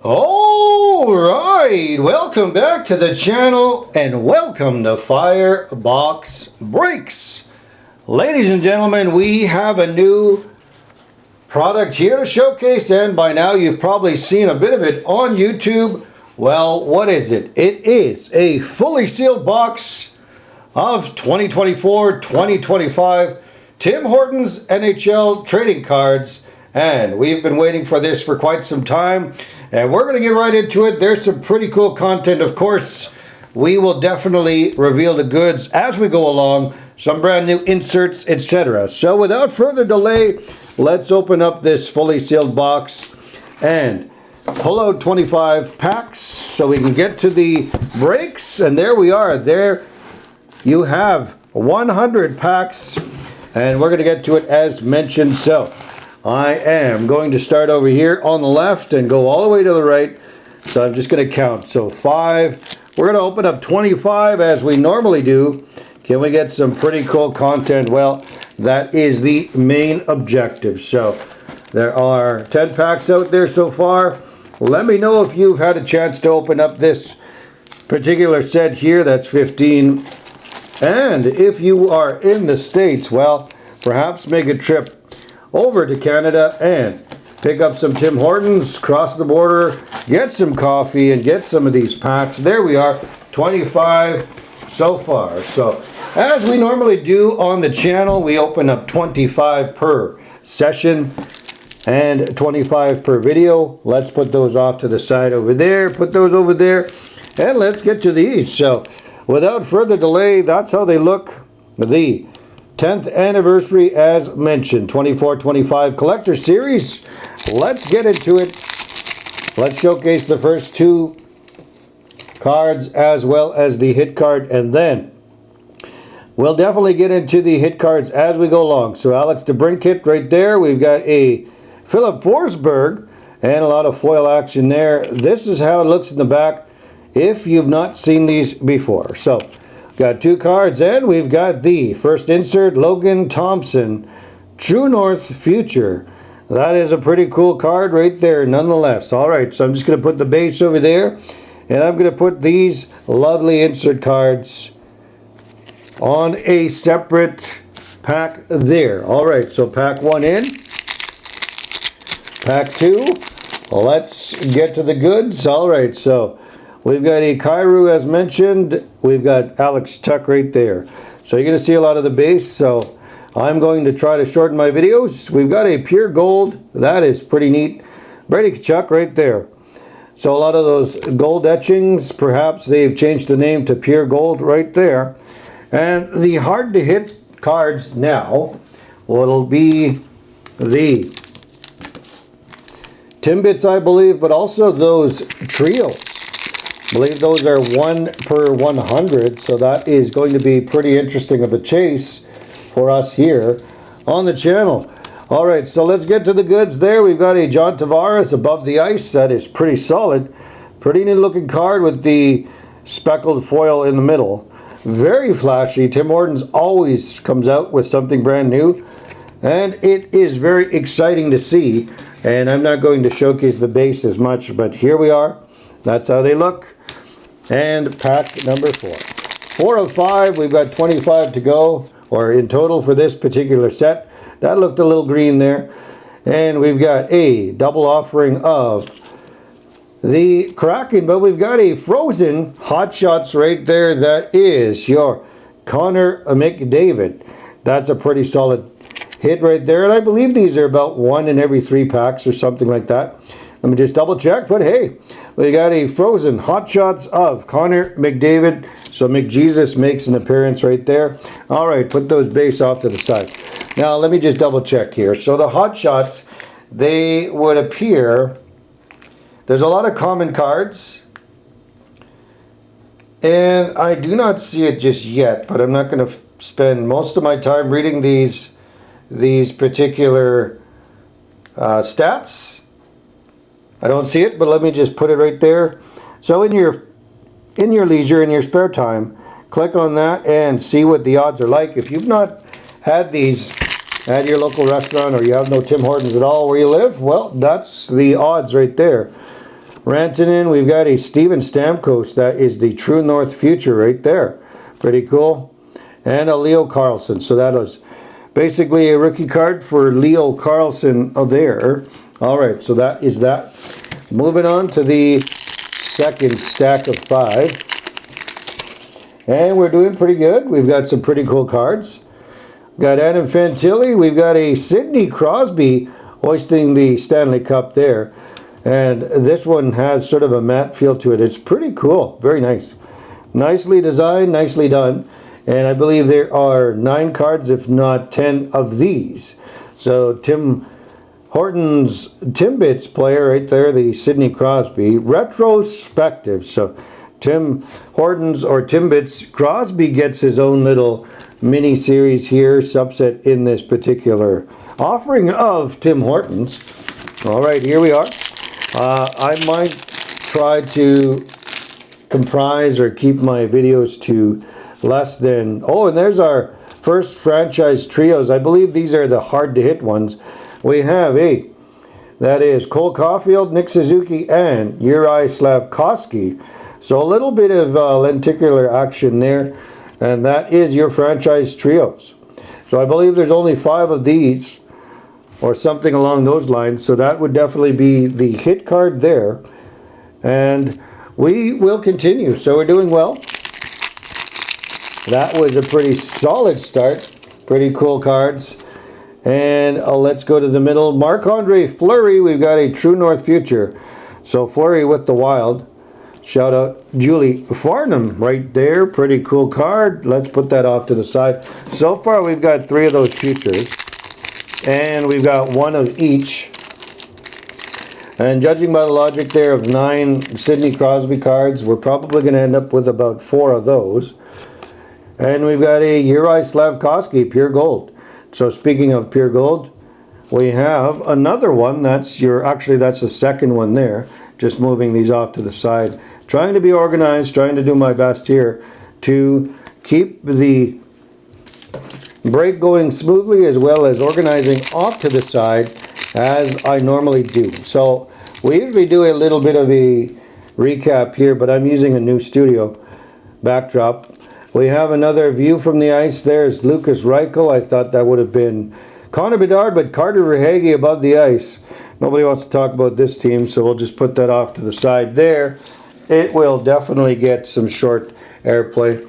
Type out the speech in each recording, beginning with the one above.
All right, welcome back to the channel and welcome to Firebox Breaks. Ladies and gentlemen, we have a new product here to showcase, and by now you've probably seen a bit of it on YouTube. Well, what is it? It is a fully sealed box of 2024-2025 Tim Hortons NHL trading cards, and we've been waiting for this for quite some time. And we're going to get right into it. There's some pretty cool content. Of course, we will definitely reveal the goods as we go along, some brand new inserts, etc. So without further delay, let's open up this fully sealed box and pull out 25 packs so we can get to the breaks. And there we are. There you have 100 packs, and we're going to get to it as mentioned. So I am going to start over here on the left and go all the way to the right. So I'm just going to count. So 5. We're going to open up 25 as we normally do. Can we get some pretty cool content? Well, that is the main objective. So there are 10 packs out there so far. Let me know if you've had a chance to open up this particular set here. That's 15. And if you are in the States, well, perhaps make a trip over to Canada and pick up some Tim Hortons, cross the border, get some coffee, and get some of these packs. There we are, 25 so far. So as we normally do on the channel, we open up 25 per session and 25 per video. Let's put those off to the side over there, put those over there, and let's get to these. So without further delay, that's how they look. The 10th anniversary, as mentioned, 24-25 collector series. Let's get into it. Let's showcase the first two cards as well as the hit card, and then we'll definitely get into the hit cards as we go along. So Alex DeBrincat right there. We've got a Philip Forsberg and a lot of foil action there. This is how it looks in the back if you've not seen these before. So got two cards, and we've got the first insert, Logan Thompson, True North Future. That is a pretty cool card right there nonetheless. All right, so I'm just going to put the base over there, and I'm going to put these lovely insert cards on a separate pack there. All right, so pack 1 in. Pack 2. Let's get to the goods. All right, so we've got a Kyrou as mentioned. We've got Alex Tuck right there. So you're going to see a lot of the base. So I'm going to try to shorten my videos. We've got a pure gold. That is pretty neat. Brady Tkachuk right there. So a lot of those gold etchings, perhaps they've changed the name to pure gold right there. And the hard to hit cards now will be the Timbits, I believe, but also those trios. I believe those are 1 per 100, so that is going to be pretty interesting of a chase for us here on the channel. All right, so let's get to the goods there. We've got a John Tavares above the ice. That is pretty solid. Pretty neat looking card with the speckled foil in the middle. Very flashy. Tim Hortons always comes out with something brand new, and it is very exciting to see. And I'm not going to showcase the base as much, but here we are. That's how they look. And pack number 4. 4 of 5. We've got 25 to go, or in total for this particular set. That looked a little green there. And we've got a double offering of the Kraken, but we've got a frozen Hot Shots right there. That is your Connor McDavid. That's a pretty solid hit right there. And I believe these are about 1 in every 3 packs or something like that. Let me just double check, but hey, we got a frozen Hot Shots of Connor McDavid. So McJesus makes an appearance right there. All right, put those base off to the side. Now, let me just double check here. So the Hot Shots, they would appear, there's a lot of common cards, and I do not see it just yet, but I'm not going to spend most of my time reading these particular stats. I don't see it, but let me just put it right there. So in your leisure, in your spare time, click on that and see what the odds are like. If you've not had these at your local restaurant, or you have no Tim Hortons at all where you live, well, that's the odds right there. Rantanen, we've got a Steven Stamkos. That is the True North future right there. Pretty cool. And a Leo Carlson. So that was basically a rookie card for Leo Carlson there. Alright, so that is that. Moving on to the second stack of 5. And we're doing pretty good. We've got some pretty cool cards. Got Adam Fantilli. We've got a Sidney Crosby hoisting the Stanley Cup there. And this one has sort of a matte feel to it. It's pretty cool. Very nice. Nicely designed, nicely done. And I believe there are 9 cards, if not 10 of these. So Tim Horton's Timbits player right there, the Sidney Crosby. Retrospective. So Tim Hortons or Timbits Crosby gets his own little mini series here, subset in this particular offering of Tim Hortons. All right, here we are. I might try to comprise or keep my videos to less than... Oh, and there's our first franchise trios. I believe these are the hard to hit ones. We have that is Cole Caulfield, Nick Suzuki, and Uri Slafkovsky. So a little bit of lenticular action there, and that is your franchise trios. So I believe there's only 5 of these, or something along those lines, so that would definitely be the hit card there. And we will continue, so we're doing well. That was a pretty solid start. Pretty cool cards. And let's go to the middle. Marc-Andre Fleury, we've got a True North future. So Fleury with the Wild. Shout out Julie Farnham right there. Pretty cool card. Let's put that off to the side. So far we've got 3 of those futures. And we've got 1 of each. And judging by the logic there of 9 Sidney Crosby cards, we're probably going to end up with about 4 of those. And we've got a Uri Slafkovsky Pure Gold. So speaking of Pure Gold, we have another one. That's that's the second one there. Just moving these off to the side. Trying to be organized, trying to do my best here to keep the break going smoothly as well as organizing off to the side as I normally do. So we usually do a little bit of a recap here, but I'm using a new studio backdrop. We have another view from the ice. There's Lucas Reichel. I thought that would have been Connor Bedard, but Carter Verhaeghe above the ice. Nobody wants to talk about this team, so we'll just put that off to the side there. It will definitely get some short airplay.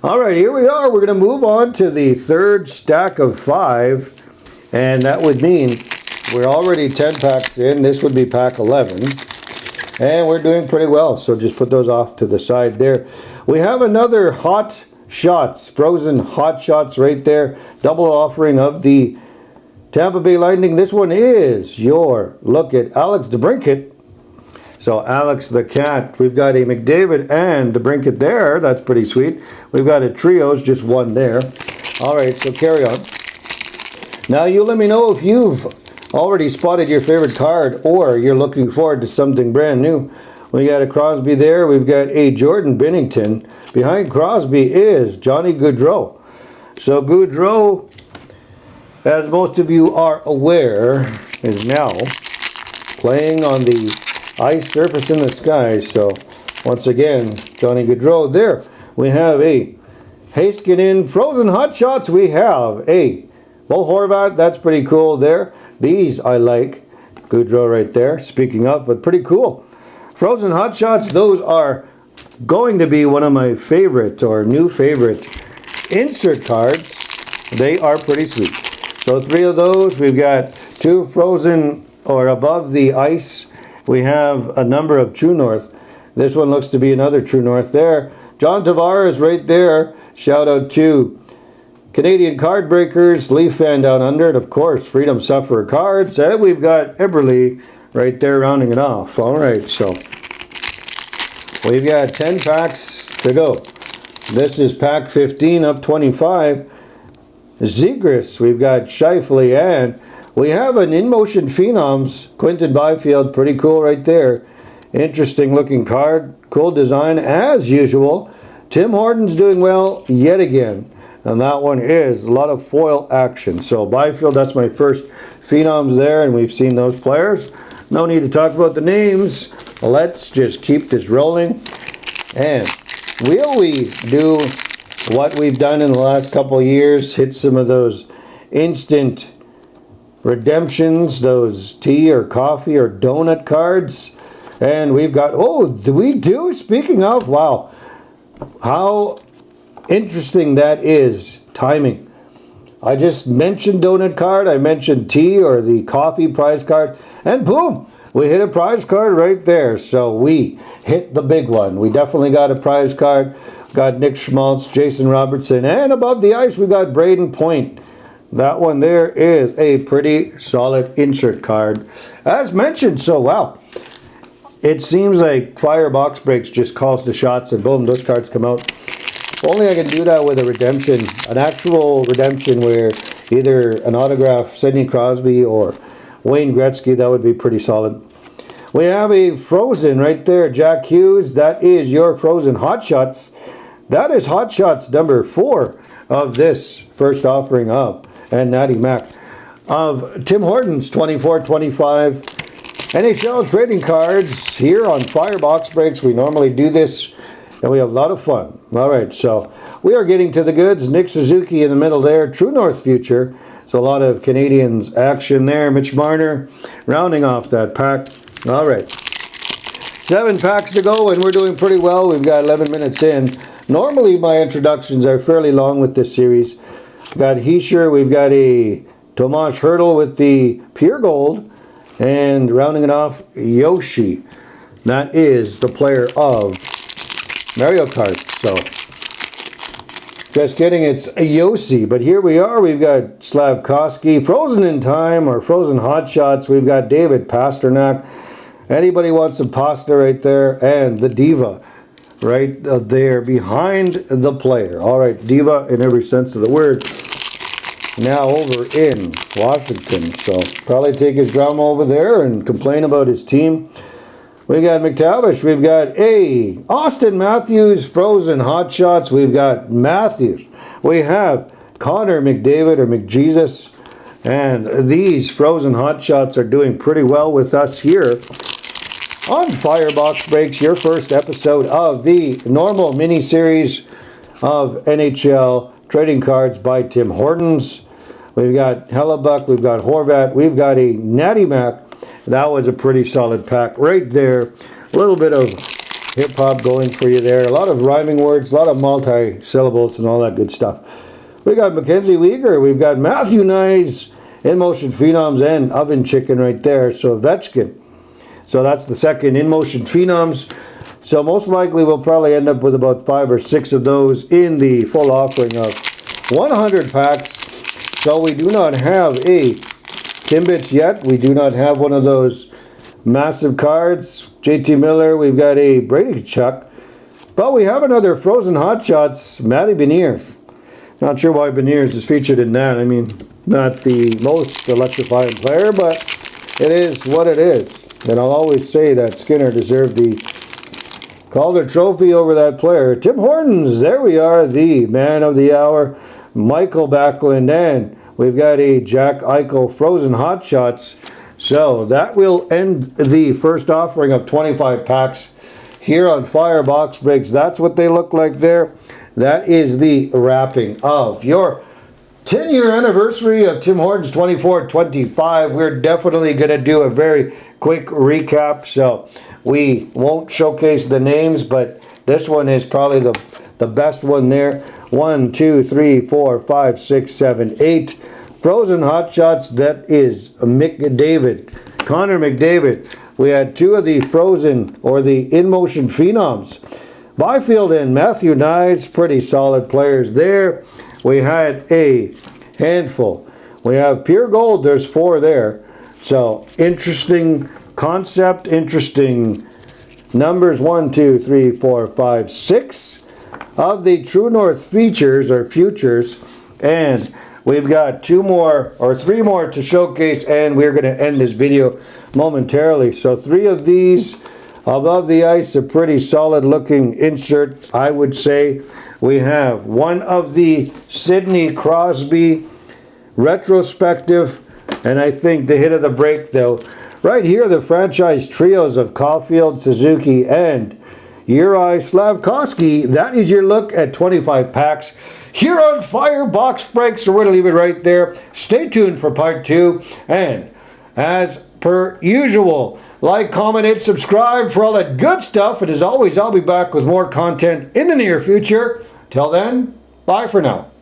All right, here we are. We're going to move on to the third stack of 5, and that would mean we're already 10 packs in. This would be pack 11, and we're doing pretty well, so just put those off to the side there. We have another Hot Shots, frozen Hot Shots right there. Double offering of the Tampa Bay Lightning. This one is your look at Alex DeBrincat. So Alex the Cat. We've got a McDavid and DeBrincat there. That's pretty sweet. We've got a trios, just 1 there. All right, so carry on. Now you let me know if you've already spotted your favorite card or you're looking forward to something brand new. We got a Crosby there. We've got a Jordan Binnington. Behind Crosby is Johnny Gaudreau. So Gaudreau, as most of you are aware, is now playing on the ice surface in the sky. So once again, Johnny Gaudreau there. We have a Heiskanen frozen Hot Shots. We have a Bo Horvat. That's pretty cool there. These I like. Gaudreau right there. Speaking up, but pretty cool. Frozen Hot Shots, those are going to be one of my favorite or new favorite insert cards. They are pretty sweet. So 3 of those. We've got 2 frozen or above the ice. We have a number of True North. This one looks to be another True North there. John Tavares right there. Shout out to Canadian Card Breakers, Leaf Fan Down Under, and of course Freedom Sufferer cards. And we've got Eberle right there rounding it off. All right, so we've got 10 packs to go. This is pack 15 of 25. Zegras, we've got Scheifele, and we have an in-motion Phenoms, Quinton Byfield. Pretty cool right there. Interesting looking card. Cool design as usual. Tim Hortons doing well yet again. And that one is a lot of foil action. So Byfield, that's my first Phenoms there, and we've seen those players. no need to talk about the names. Let's just keep this rolling. And will we do what we've done in the last couple of years? Hit some of those instant redemptions, those tea or coffee or donut cards. And we've got, oh, we do? Speaking of, wow. How interesting that is. Timing. I just mentioned donut card, I mentioned tea or the coffee prize card, and boom, we hit a prize card right there. So we hit the big one. We definitely got a prize card. Got Nick Schmaltz, Jason Robertson, and above the ice we got Braden Point. That one there is a pretty solid insert card, as mentioned. So wow, it seems like FYER box breaks just calls the shots, and boom, those cards come out. Only I can do that with a redemption, an actual redemption where either an autograph Sidney Crosby or Wayne Gretzky. That would be pretty solid. We have a Frozen right there, Jack Hughes. That is your Frozen Hot Shots. That is Hot Shots number 4 of this first offering of, and Natty Mac, of Tim Hortons 24-25 NHL trading cards here on FYER box breaks. We normally do this and we have a lot of fun. All right, so we are getting to the goods. Nick Suzuki in the middle there, True North future. So a lot of Canadians action there. Mitch Marner rounding off that pack. All right, 7 packs to go, and we're doing pretty well. We've got 11 minutes in. Normally my introductions are fairly long with this series. We've got Heischer, we've got a Tomas Hertl with the pure gold, and rounding it off, Yoshi. That is the player of Mario Kart. So just kidding, it's a Yossi. But here we are, we've got Slavkovsky, Frozen in Time, or Frozen Hot Shots. We've got David Pasternak. Anybody wants some pasta right there, and the Diva right there behind the player. All right, Diva in every sense of the word. Now over in Washington, so probably take his drama over there and complain about his team. We got McTavish, we've got a Austin Matthews, Frozen Hot Shots. We've got Matthews. We have Connor McDavid or McJesus, and these Frozen Hot Shots are doing pretty well with us here on FYER box breaks, your first episode of the normal mini series of NHL trading cards by Tim Hortons. We've got Hellebuck, we've got Horvat, we've got a Natty Mac. That was a pretty solid pack right there. A little bit of hip-hop going for you there. A lot of rhyming words, a lot of multi-syllables and all that good stuff. We got Mackenzie Weegar, we've got Matthew Nyes, In Motion Phenoms, and Oven Chicken right there. So Ovechkin. So that's the second In Motion Phenoms. So most likely we'll probably end up with about 5 or 6 of those in the full offering of 100 packs. So we do not have a Timbits yet. We do not have one of those massive cards. JT Miller, we've got a Brady Chuck. But we have another Frozen Hot Shots, Matty Beniers. Not sure why Beniers is featured in that. I mean, not the most electrifying player, but it is what it is. And I'll always say that Skinner deserved the Calder Trophy over that player. Tim Hortons, there we are, the man of the hour, Michael Backlund, and we've got a Jack Eichel Frozen Hot Shots. So that will end the first offering of 25 packs here on FYER box breaks. That's what they look like there. That is the wrapping of your 10-year anniversary of Tim Hortons 24-25. We're definitely going to do a very quick recap, so we won't showcase the names, but this one is probably the best one there. 1, 2, 3, 4, 5, 6, 7, 8 Frozen Hot Shots. That is McDavid, Connor McDavid. We had 2 of the Frozen or the In Motion Phenoms, Byfield and Matthew Nyes. Pretty solid players there. We had a handful. We have pure gold. There's 4 there. So interesting concept, interesting numbers. 1, 2, 3, 4, 5, 6 of the True North features or futures, and we've got 2 more or 3 more to showcase, and we're going to end this video momentarily. So 3 of these above the ice, a pretty solid looking insert, I would say. We have 1 of the Sidney Crosby retrospective, and I think the hit of the break though Right here, the franchise trios of Caulfield, Suzuki, and Yuri Slavkovsky. That is your look at 25 packs here on FYER Box Breaks. So we're going to leave it right there. Stay tuned for part 2. And as per usual, like, comment, and subscribe for all that good stuff. And as always, I'll be back with more content in the near future. Till then, bye for now.